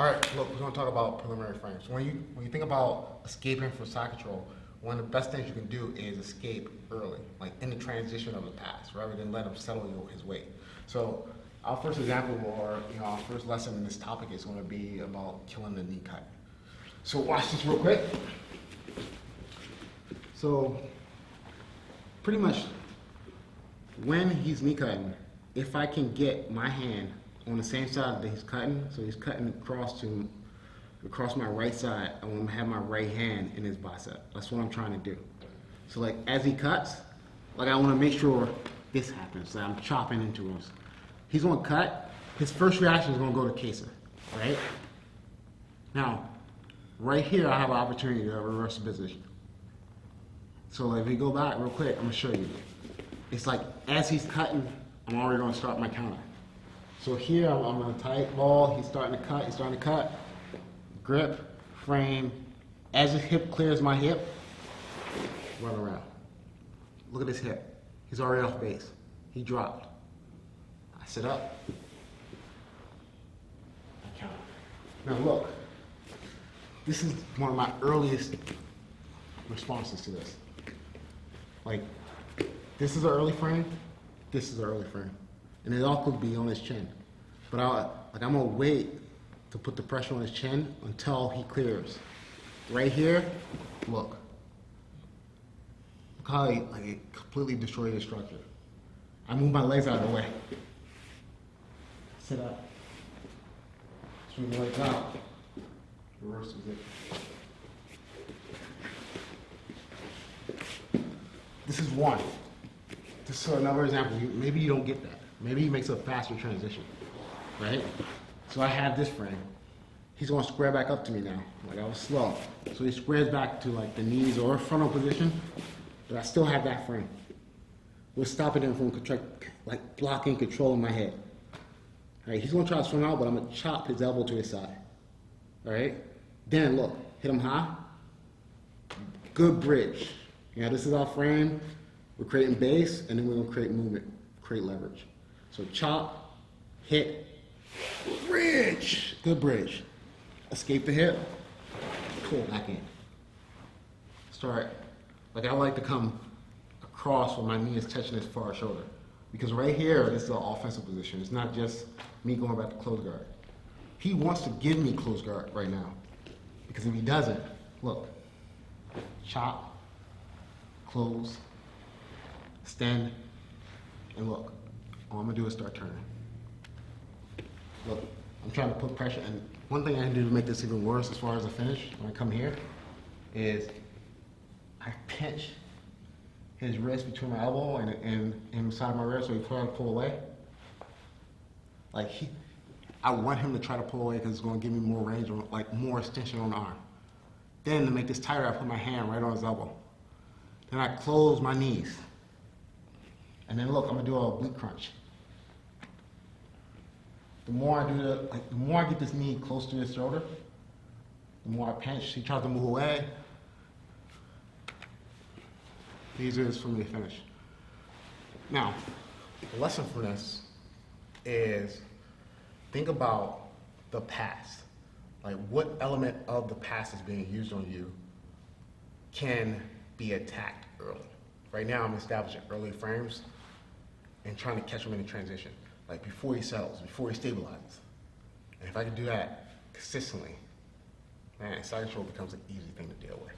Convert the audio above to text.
All right, look, we're gonna talk about preliminary frames. When you think about escaping from side control, one of the best things you can do is escape early, like in the transition of the pass, rather than let him settle his weight. So our first example, or our first lesson in this topic is going to be about killing the knee cut. So watch this real quick. So pretty much when he's knee cutting, if I can get my hand on the same side that he's cutting, so he's cutting across my right side, I want to have my right hand in his bicep. That's what I'm trying to do. So like as he cuts, like I want to make sure this happens, that I'm chopping into him. He's going to cut, his first reaction is going to go to Kesa, right? Now, right here I have an opportunity to reverse the position. So if we go back real quick, I'm going to show you. It's like as he's cutting, I'm already going to start my counter. So here I'm in a tight ball, he's starting to cut, grip, frame, as his hip clears my hip, run around. Look at his hip, he's already off base, he dropped. I sit up, I counter. Now look, this is one of my earliest responses to this. Like, this is an early frame, this is an early frame. And it all could be on his chin. But I'm gonna wait to put the pressure on his chin until he clears. Right here, look. Look how it completely destroyed his structure. I move my legs out of the way. Sit up. Swing the legs out. Reverse position. This is one. This is another example. Maybe you don't get that. Maybe he makes a faster transition, right? So I have this frame. He's gonna square back up to me now. Like I was slow. So he squares back to like the knees or frontal position, but I still have that frame. We're stopping him from like blocking, controlling my head. All right, he's gonna try to swing out, but I'm gonna chop his elbow to his side. All right? Then look, hit him high. Good bridge. This is our frame. We're creating base, and then we're gonna create movement, create leverage. So chop, hit, bridge, good bridge. Escape the hip, pull back in. Start, like I like to come across where my knee is touching his far shoulder. Because right here, this is an offensive position. It's not just me going back to close guard. He wants to give me close guard right now. Because if he doesn't, look, chop, close, stand, and look. All I'm gonna do is start turning. Look, I'm trying to put pressure, and one thing I can do to make this even worse as far as the finish, when I come here, is I pinch his wrist between my elbow and inside my wrist so he tries to pull away. Like I want him to try to pull away because it's gonna give me more range, like more extension on the arm. Then to make this tighter, I put my hand right on his elbow. Then I close my knees. And then look, I'm gonna do a oblique crunch. The more I do the more I get this knee close to his shoulder, the more I pinch. He tries to move away. The easier it is for me to finish. Now, the lesson from this is think about the pass. Like what element of the pass is being used on you can be attacked early. Right now I'm establishing early frames and trying to catch him in the transition, like before he settles, before he stabilizes. And if I can do that consistently, man, side control becomes an easy thing to deal with.